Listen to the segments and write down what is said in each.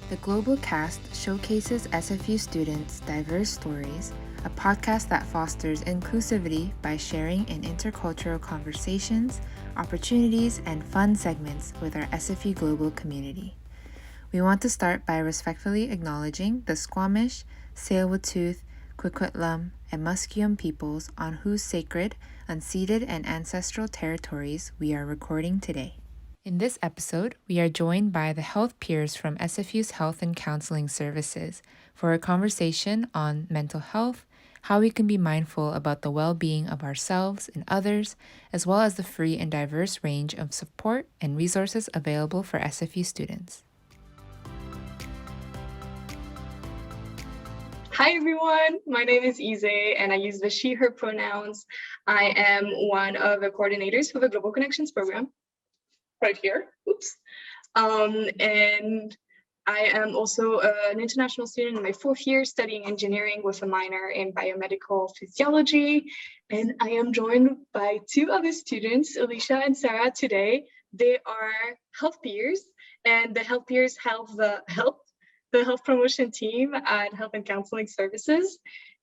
The GlobalCast showcases SFU students' diverse stories, a podcast that fosters inclusivity by sharing in intercultural conversations, opportunities, and fun segments with our SFU Global community. We want to start by respectfully acknowledging the Squamish, Tsleil-Waututh, Kwikwetlem, and Musqueam peoples on whose sacred, unceded, and ancestral territories we are recording today. In this episode, we are joined by the health peers from SFU's Health and Counselling Services for a conversation on mental health, how we can be mindful about the well-being of ourselves and others, as well as the free and diverse range of support and resources available for SFU students. Hi everyone, my name is Ize and I use the she, her pronouns. I am one of the coordinators for the Global Connections program right here. Oops. And I am also an international student in my 4th year studying engineering with a minor in biomedical physiology. And I am joined by 2 other students, Alicia and Sarah, today. They are health peers, and the health peers help the health promotion team at Health and Counselling Services,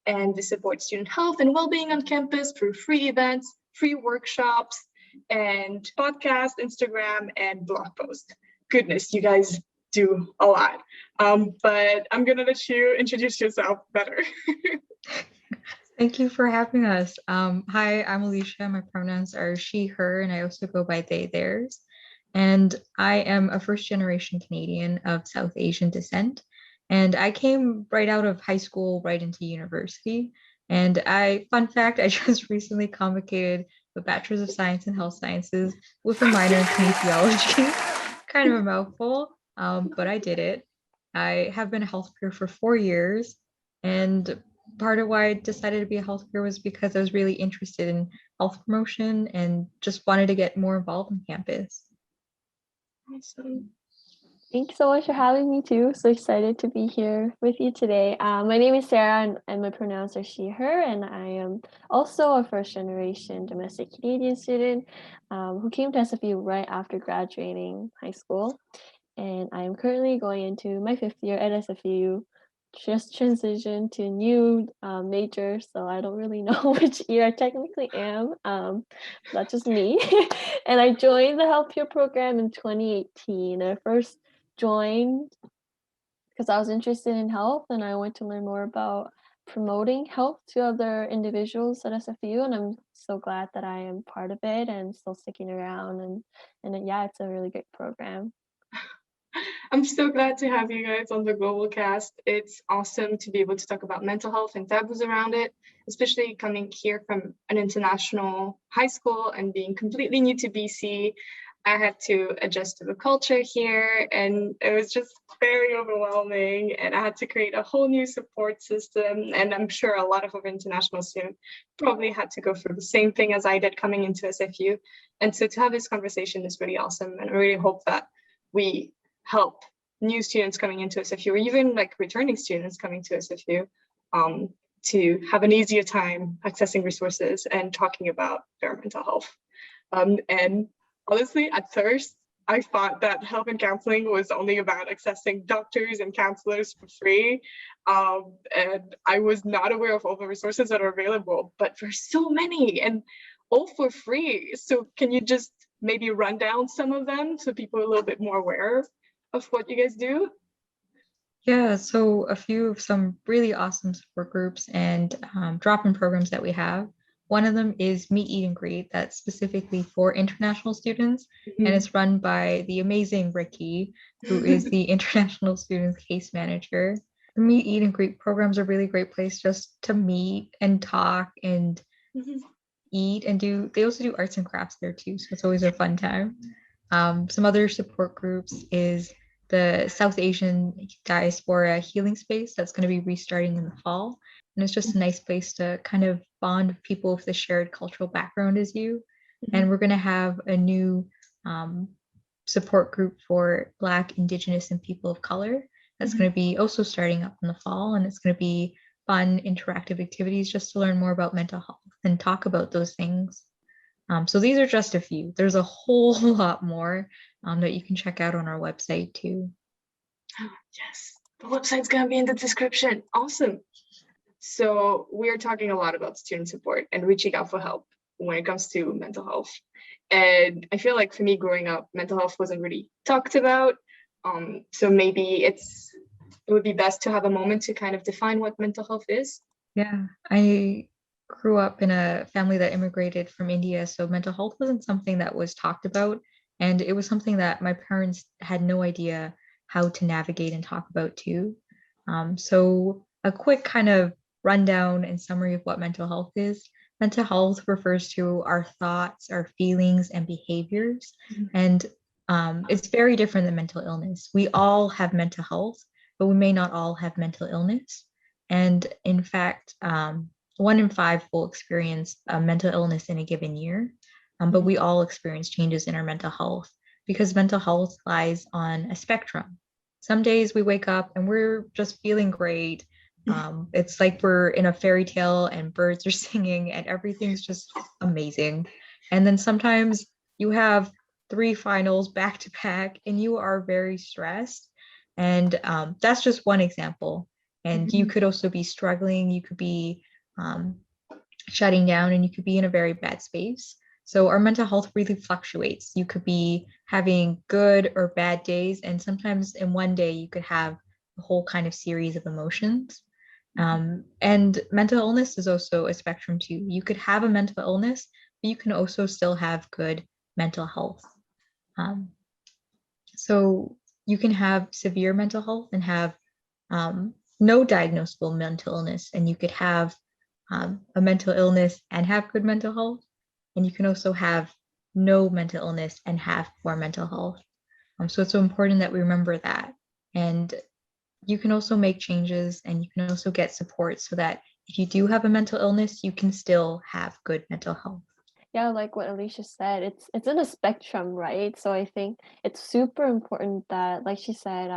and they support student health and well-being on campus through free events, free workshops, and podcast, Instagram, and blog post. Goodness, you guys do a lot. But I'm gonna let you introduce yourself better. Thank you for having us. Hi, I'm Alicia. My pronouns are she, her, and I also go by they, theirs. And I am a first-generation Canadian of South Asian descent. And I came right out of high school, right into university. And fun fact, I just recently convocated a Bachelor's of Science in Health Sciences with a minor in kinesiology. Kind of a mouthful, but I did it. I have been a health peer for 4 years. And part of why I decided to be a health peer was because I was really interested in health promotion and just wanted to get more involved on campus. Awesome. Thank you so much for having me too. So excited to be here with you today. My name is Sarah and my pronouns are she, her, and I am also a first generation domestic Canadian student who came to SFU right after graduating high school. And I am currently going into my 5th year at SFU, just transitioned to a new major, so I don't really know which year I technically am. That's just me. And I joined the health peer program in 2018. I first joined because I was interested in health and I wanted to learn more about promoting health to other individuals at SFU, and I'm so glad that I am part of it and still sticking around, and yeah, it's a really great program. I'm so glad to have you guys on the GlobalCast. It's awesome to be able to talk about mental health and taboos around it, especially coming here from an international high school and being completely new to BC. I had to adjust to the culture here, and it was just very overwhelming, and I had to create a whole new support system, and I'm sure a lot of our international students probably had to go through the same thing as I did coming into SFU. And so to have this conversation is really awesome, and I really hope that we help new students coming into SFU, or even like returning students coming to SFU, to have an easier time accessing resources and talking about their mental health. And honestly, at first, I thought that health and counseling was only about accessing doctors and counselors for free. And I was not aware of all the resources that are available, but there's so many and all for free. So can you just maybe run down some of them so people are a little bit more aware of what you guys do? Yeah, so a few of some really awesome support groups and drop-in programs that we have. One of them is Meet, Eat, and Greet. That's specifically for international students, and it's run by the amazing Ricky, who is the international students case manager. The Meet, Eat, and Greet programs are a really great place just to meet and talk and eat and do. They also do arts and crafts there too, so it's always a fun time. Some other support groups is the South Asian Diaspora Healing Space that's going to be restarting in the fall. And it's just a nice place to kind of bond with people with the shared cultural background as you. And we're going to have a new support group for Black, Indigenous, and people of color that's going to be also starting up in the fall. And it's going to be fun, interactive activities just to learn more about mental health and talk about those things. So these are just a few. There's a whole lot more that you can check out on our website too. Yes, the website's gonna be in the description. Awesome. So we're talking a lot about student support and reaching out for help when it comes to mental health. And I feel like for me growing up, mental health wasn't really talked about. So maybe it would be best to have a moment to kind of define what mental health is. Yeah, I grew up in a family that immigrated from India, so mental health wasn't something that was talked about. And it was something that my parents had no idea how to navigate and talk about too. So a quick kind of rundown and summary of what mental health is. Mental health refers to our thoughts, our feelings, and behaviors. And it's very different than mental illness. We all have mental health, but we may not all have mental illness. And in fact, 1 in 5 will experience a mental illness in a given year, but we all experience changes in our mental health because mental health lies on a spectrum. Some days we wake up and we're just feeling great. It's like we're in a fairy tale and birds are singing and everything's just amazing. And then sometimes you have 3 finals back to back and you are very stressed. And that's just one example. And you could also be struggling, you could be shutting down, and you could be in a very bad space. So our mental health really fluctuates. You could be having good or bad days, and sometimes in one day you could have a whole kind of series of emotions. And mental illness is also a spectrum too. You could have a mental illness, but you can also still have good mental health. So you can have severe mental health and have no diagnosable mental illness, and you could have a mental illness and have good mental health, and you can also have no mental illness and have poor mental health. So it's so important that we remember that. And you can also make changes and you can also get support so that if you do have a mental illness, you can still have good mental health. Yeah, like what Alicia said, it's in a spectrum, right? So I think it's super important that, like she said,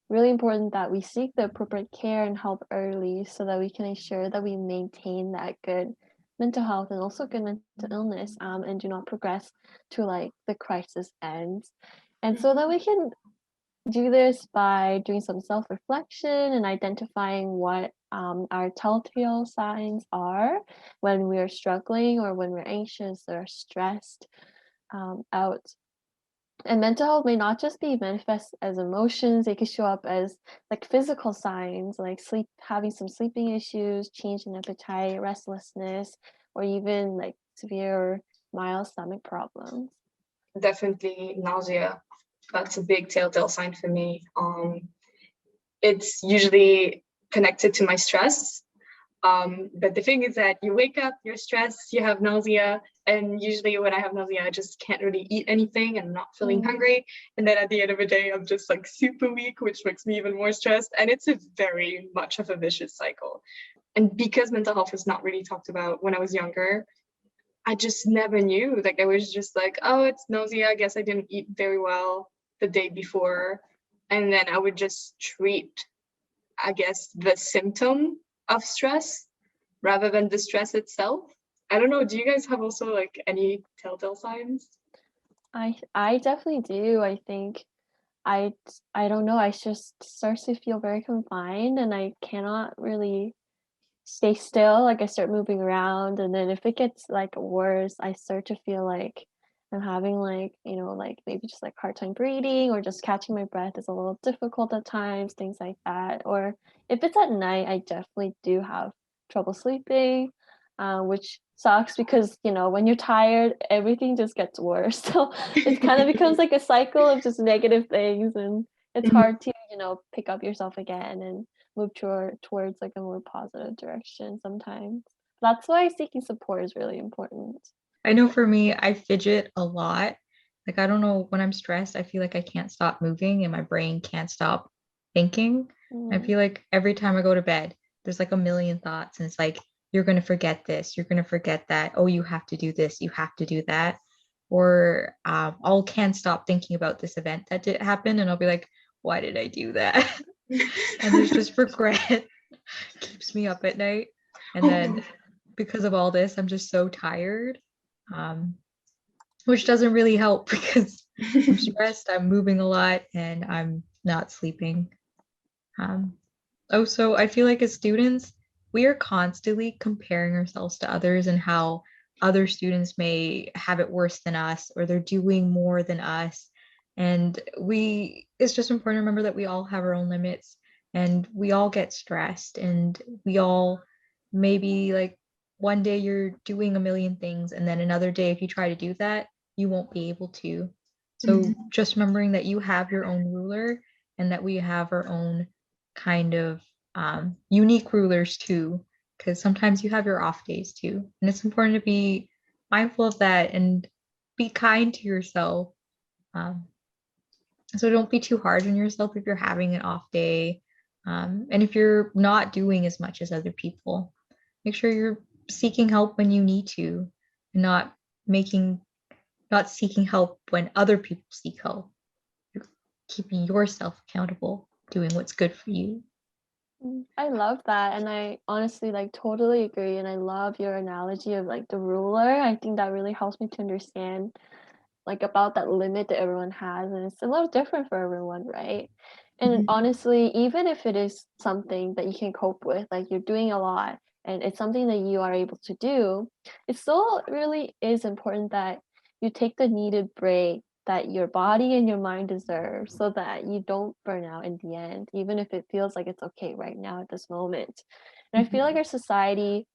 really important that we seek the appropriate care and help early so that we can ensure that we maintain that good mental health and also good mental illness, and do not progress to like the crisis ends. And so that we can do this by doing some self-reflection and identifying what our telltale signs are when we're struggling or when we're anxious or stressed out. And mental health may not just be manifest as emotions, they could show up as like physical signs, like having some sleeping issues, change in appetite, restlessness, or even like severe or mild stomach problems. Definitely nausea. That's a big telltale sign for me. It's usually connected to my stress. But the thing is that you wake up, you're stressed, you have nausea, and usually when I have nausea, I just can't really eat anything and I'm not feeling hungry. And then at the end of the day, I'm just like super weak, which makes me even more stressed. And it's a very much of a vicious cycle. And because mental health is not really talked about when I was younger, I just never knew. Like I was just like, oh, it's nausea. I guess I didn't eat very well the day before. And then I would just treat, I guess, the symptom of stress rather than the stress itself. I don't know. Do you guys have also like any telltale signs? I definitely do. I think I don't know. I just start to feel very confined and I cannot really stay still. Like I start moving around, and then if it gets like worse, I start to feel like I'm having like, like maybe just like hard time breathing or just catching my breath is a little difficult at times, things like that. Or if it's at night, I definitely do have trouble sleeping, which sucks because, when you're tired, everything just gets worse. So it kind of becomes like a cycle of just negative things, and it's hard to, pick up yourself again and move towards like a more positive direction sometimes. That's why seeking support is really important. I know for me, I fidget a lot. Like, I don't know, when I'm stressed, I feel like I can't stop moving and my brain can't stop thinking. I feel like every time I go to bed, there's like a million thoughts, and it's like, you're going to forget this, you're going to forget that. Oh, you have to do this, you have to do that. Or I'll can't stop thinking about this event that did happen, and I'll be like, why did I do that? And there's just regret keeps me up at night. And then because of all this, I'm just so tired, which doesn't really help because I'm stressed, I'm moving a lot, and I'm not sleeping. Also, I feel like as students, we are constantly comparing ourselves to others and how other students may have it worse than us or they're doing more than us. And it's just important to remember that we all have our own limits and we all get stressed and we all maybe like one day you're doing a million things and then another day, if you try to do that, you won't be able to. So just remembering that you have your own ruler and that we have our own kind of unique rulers too, because sometimes you have your off days too. And it's important to be mindful of that and be kind to yourself. So don't be too hard on yourself if you're having an off day. And if you're not doing as much as other people, make sure you're seeking help when you need to, and not seeking help when other people seek help. You're keeping yourself accountable, doing what's good for you. I love that, and I honestly like totally agree, and I love your analogy of like the ruler. I think that really helps me to understand like about that limit that everyone has, and it's a little different for everyone, right? And honestly, even if it is something that you can cope with, like you're doing a lot and it's something that you are able to do, it still really is important that you take the needed break that your body and your mind deserve so that you don't burn out in the end, even if it feels like it's okay right now at this moment. And I feel like our society,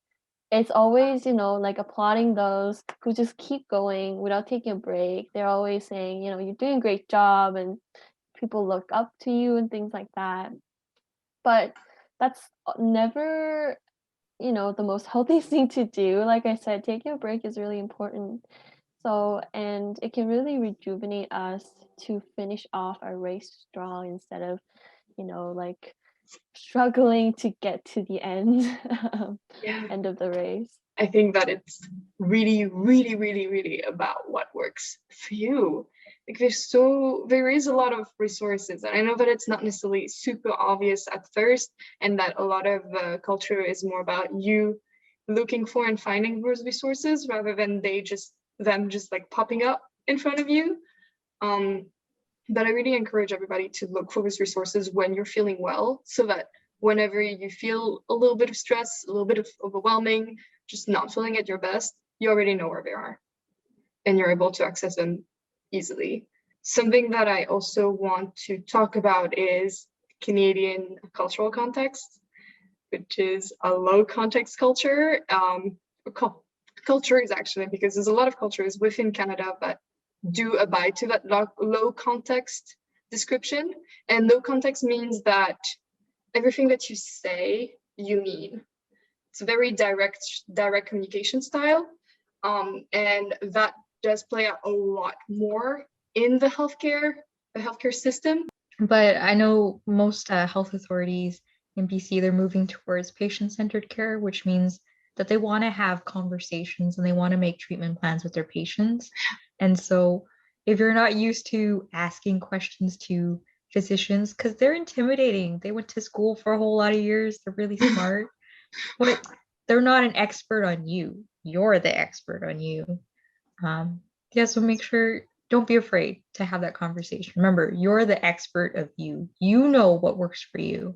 it's always, like applauding those who just keep going without taking a break. They're always saying, you're doing a great job and people look up to you and things like that. But that's never, the most healthy thing to do. Like I said, taking a break is really important. So, and it can really rejuvenate us to finish off our race strong instead of, like struggling to get to the end, end of the race. I think that it's really, really, really, really about what works for you. Like there is a lot of resources, and I know that it's not necessarily super obvious at first, and that a lot of culture is more about you looking for and finding those resources rather than them just like popping up in front of you. But I really encourage everybody to look for those resources when you're feeling well, so that whenever you feel a little bit of stress, a little bit of overwhelming, just not feeling at your best, you already know where they are and you're able to access them easily. Something that I also want to talk about is Canadian cultural context, which is a low context culture. Culture is actually, because there's a lot of cultures within Canada that do abide to that low context description. And low context means that everything that you say, you mean. It's a very direct communication style. And that does play out a lot more in the healthcare system. But I know most health authorities in BC, they're moving towards patient-centered care, which means that they want to have conversations and they want to make treatment plans with their patients. And so if you're not used to asking questions to physicians, because they're intimidating, they went to school for a whole lot of years, they're really smart, but they're not an expert on you. You're the expert on you. So make sure, don't be afraid to have that conversation. Remember, you're the expert of you. You know what works for you.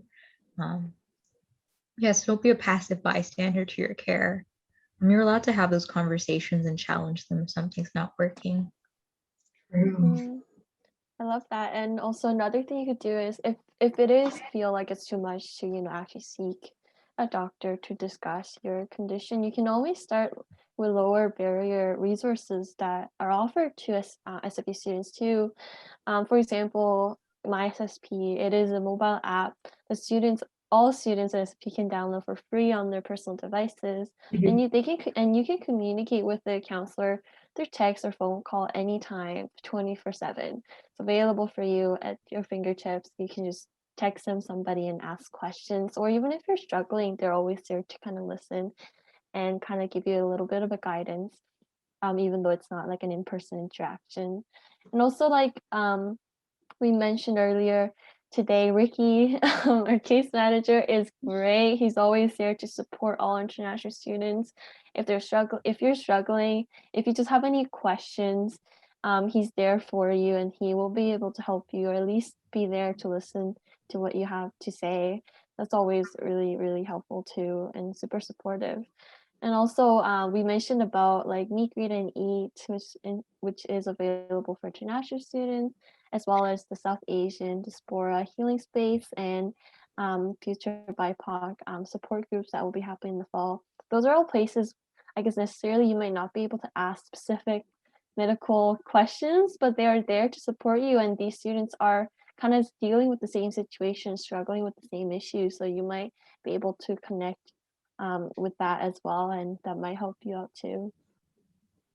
So don't be a passive bystander to your care. You're allowed to have those conversations and challenge them if something's not working. I love that. And also another thing you could do is if it is feel like it's too much to, actually seek a doctor to discuss your condition, you can always start with lower barrier resources that are offered to SFU students too. For example, My SSP, it is a mobile app that all students at SFP can download for free on their personal devices, and you can communicate with the counselor through text or phone call anytime, 24/7. It's available for you at your fingertips. You can just text somebody and ask questions, or even if you're struggling, they're always there to kind of listen and kind of give you a little bit of a guidance, even though it's not like an in-person interaction. And also like we mentioned earlier today, Ricky, our case manager, is great. He's always there to support all international students. If you're struggling, if you just have any questions, he's there for you, and he will be able to help you, or at least be there to listen to what you have to say. That's always really, really helpful too, and super supportive. And also, we mentioned about like Meet, Greet, and Eat, which is available for international students, as well as the South Asian Diaspora Healing Space and future BIPOC support groups that will be happening in the fall. Those are all places, I guess necessarily you might not be able to ask specific medical questions, but they are there to support you. And these students are kind of dealing with the same situation, struggling with the same issues. So you might be able to connect with that as well, and that might help you out too.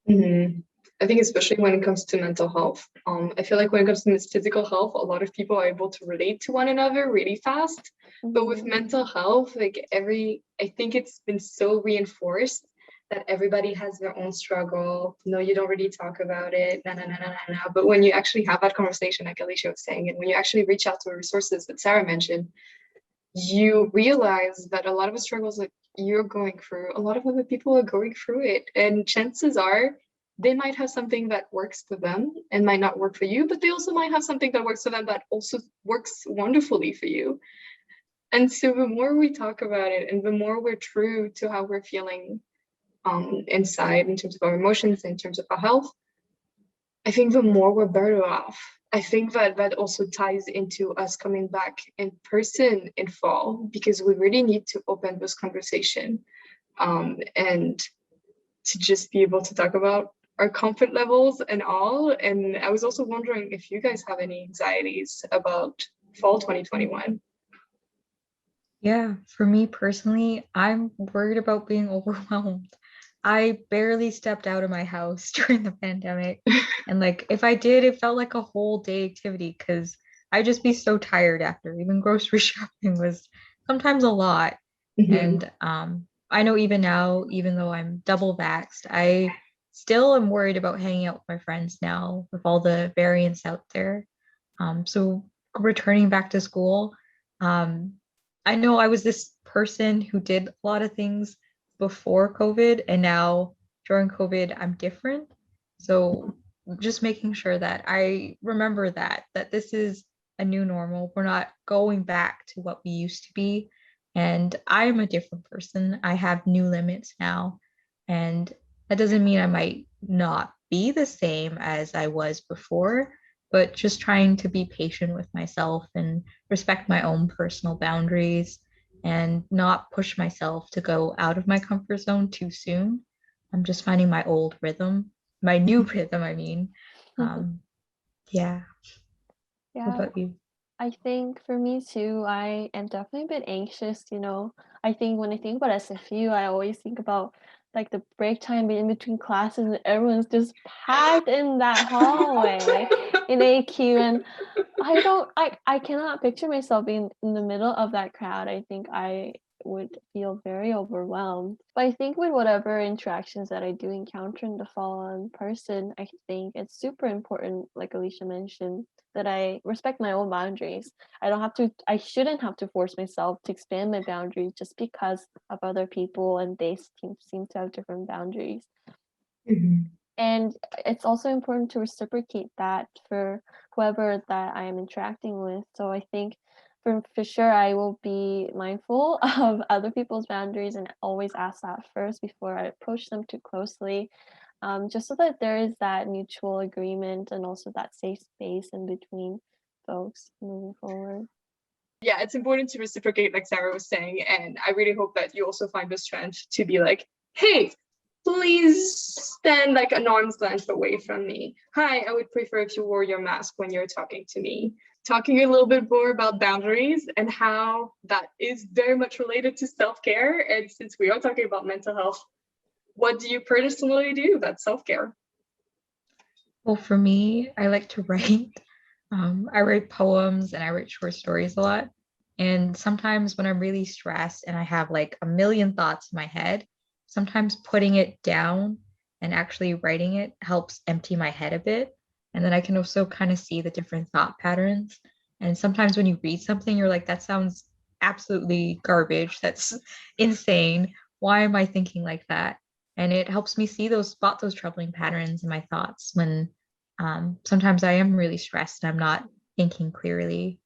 I think especially when it comes to mental health, I feel like when it comes to this physical health, a lot of people are able to relate to one another really fast. But with mental health, like I think it's been so reinforced that everybody has their own struggle. No, you don't really talk about it. But when you actually have that conversation, like Alicia was saying, and when you actually reach out to the resources that Sarah mentioned, you realize that a lot of the struggles that you're going through, a lot of other people are going through it. And chances are they might have something that works for them and might not work for you, but they also might have something that works for them that also works wonderfully for you. And so the more we talk about it and the more we're true to how we're feeling inside in terms of our emotions, in terms of our health, I think the more we're better off. I think that also ties into us coming back in person in fall, because we really need to open this conversation and to just be able to talk about our comfort levels and all. And I was also wondering if you guys have any anxieties about fall 2021. Yeah, for me personally, I'm worried about being overwhelmed. I barely stepped out of my house during the pandemic. And like if I did, it felt like a whole day activity because I'd just be so tired after. Even grocery shopping was sometimes a lot. And I know even now, even though I'm double vaxxed, I still am worried about hanging out with my friends now with all the variants out there. So returning back to school, I know I was this person who did a lot of things before COVID, and now during COVID, I'm different. So just making sure that I remember that this is a new normal. We're not going back to what we used to be. And I'm a different person. I have new limits now. And that doesn't mean I might not be the same as I was before, but just trying to be patient with myself and respect my own personal boundaries and not push myself to go out of my comfort zone too soon. I'm just finding my old rhythm, my new rhythm, I mean. Yeah. Yeah. What about you? I think for me too, I am definitely a bit anxious, I think when I think about SFU, I always think about like the break time in between classes and everyone's just packed in that hallway in AQ, and I cannot picture myself being in the middle of that crowd. I think I would feel very overwhelmed. But I think with whatever interactions that I do encounter in the fall in person, I think it's super important, like Alicia mentioned, that I respect my own boundaries. I shouldn't have to force myself to expand my boundaries just because of other people and they seem to have different boundaries. And it's also important to reciprocate that for whoever that I am interacting with. So I think for sure I will be mindful of other people's boundaries and always ask that first before I approach them too closely, just so that there is that mutual agreement and also that safe space in between folks moving forward. Yeah, it's important to reciprocate, like Sarah was saying, and I really hope that you also find the strength to be like, hey, please stand like an arm's length away from me. Hi, I would prefer if you wore your mask when you're talking to me. Talking a little bit more about boundaries and how that is very much related to self-care. And since we are talking about mental health, what do you personally do that's self-care? Well, for me, I like to write. I write poems and I write short stories a lot. And sometimes when I'm really stressed and I have like a million thoughts in my head, sometimes putting it down and actually writing it helps empty my head a bit. And then I can also kind of see the different thought patterns. And sometimes when you read something, you're like, that sounds absolutely garbage. That's insane. Why am I thinking like that? And it helps me spot those troubling patterns in my thoughts when Sometimes I am really stressed and I'm not thinking clearly.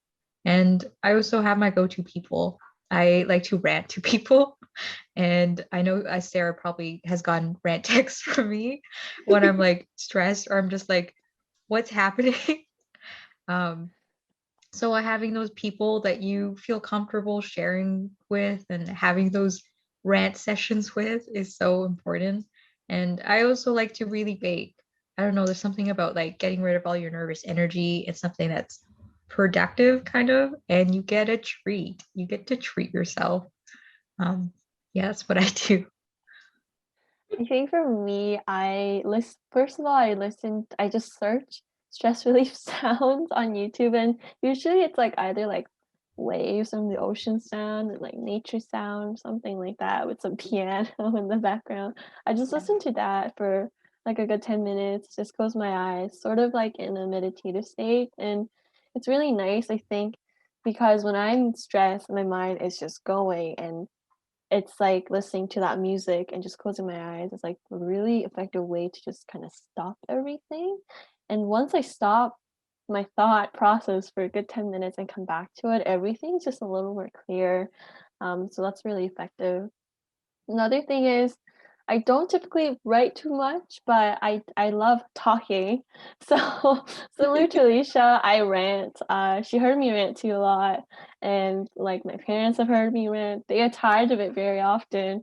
And I also have my go-to people. I like to rant to people. And I know Sarah probably has gotten rant texts from me when I'm like stressed or I'm just like, what's happening? Um, so having those people that you feel comfortable sharing with and having those rant sessions with is so important. And I also like to really bake. I don't know, there's something about like getting rid of all your nervous energy. It's something that's productive kind of, and you get a treat. You get to treat yourself. Um, yeah, that's what I do. I think for me, first of all, I just search stress relief sounds on YouTube, and usually it's like either like waves from the ocean sound or like nature sound, something like that with some piano in the background. I just listen to that for like a good 10 minutes, just close my eyes, sort of like in a meditative state. And it's really nice, I think, because when I'm stressed, my mind is just going, and it's like listening to that music and just closing my eyes. It's like a really effective way to just kind of stop everything. And once I stop my thought process for a good 10 minutes and come back to it, everything's just a little more clear. So that's really effective. Another thing is I don't typically write too much, but I love talking. So similar to Alicia, I rant. She heard me rant too a lot, and like my parents have heard me rant. They are tired of it very often.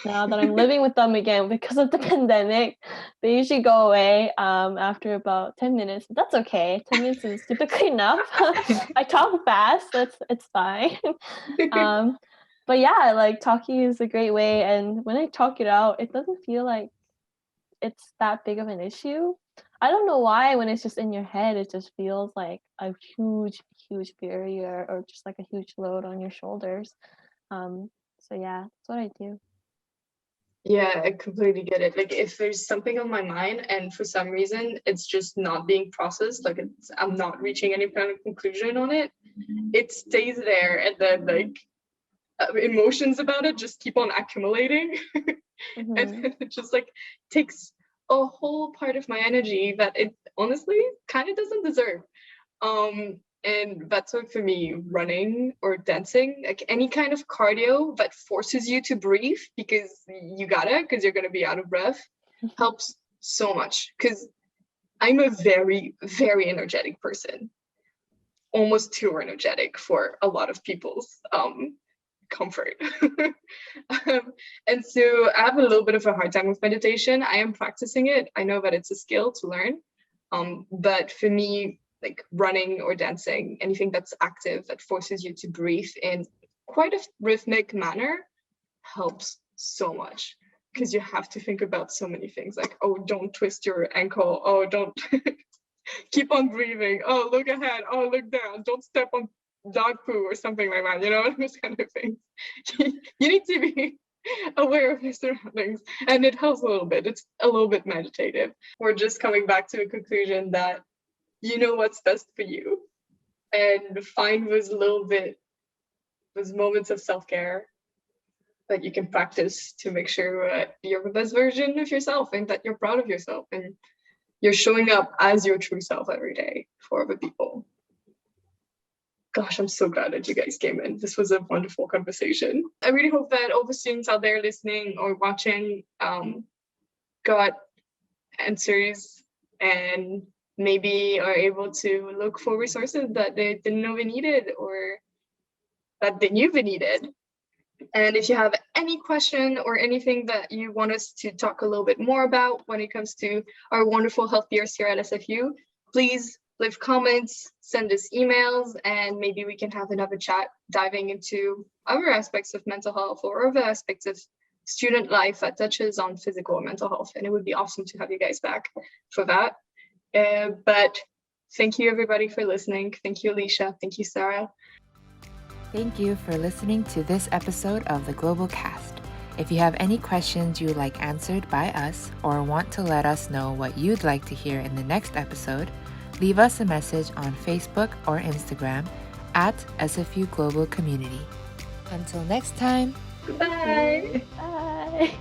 Now that I'm living with them again because of the pandemic, they usually go away after about 10 minutes. But that's okay. 10 minutes is typically enough. I talk fast. It's fine. um, but yeah, like talking is a great way, and when I talk it out, it doesn't feel like it's that big of an issue. I don't know why when it's just in your head, it just feels like a huge barrier or just like a huge load on your shoulders. So yeah, that's what I do. Yeah, I completely get it. Like if there's something on my mind and for some reason it's just not being processed, like I'm not reaching any kind of conclusion on it, it stays there, and then like emotions about it just keep on accumulating. Mm-hmm. And it just like takes a whole part of my energy that it honestly kind of doesn't deserve. And that's what for me, running or dancing, like any kind of cardio that forces you to breathe because you're gonna be out of breath, helps so much. Because I'm a very, very energetic person, almost too energetic for a lot of people's comfort. And so I have a little bit of a hard time with meditation. I am practicing it. I know that it's a skill to learn. But for me, like running or dancing, anything that's active that forces you to breathe in quite a rhythmic manner helps so much, because you have to think about so many things like, oh, don't twist your ankle. Oh, don't keep on breathing. Oh, look ahead. Oh, look down. Don't step on dog poo or something like that, those kind of things. You need to be aware of your surroundings, and it helps a little bit. It's a little bit meditative. We're just coming back to a conclusion that you know what's best for you, and find those moments of self-care that you can practice to make sure you're the best version of yourself and that you're proud of yourself and you're showing up as your true self every day for other people. Gosh, I'm so glad that you guys came in. This was a wonderful conversation. I really hope that all the students out there listening or watching got answers and maybe are able to look for resources that they didn't know they needed or that they knew they needed. And if you have any question or anything that you want us to talk a little bit more about when it comes to our wonderful health years here at SFU, please leave comments, send us emails, and maybe we can have another chat diving into other aspects of mental health or other aspects of student life that touches on physical and mental health. And it would be awesome to have you guys back for that. But thank you everybody for listening. Thank you, Alicia. Thank you, Sarah. Thank you for listening to this episode of the GlobalCast. If you have any questions you would like answered by us or want to let us know what you'd like to hear in the next episode, leave us a message on Facebook or Instagram at SFU Global Community. Until next time. Bye. Bye.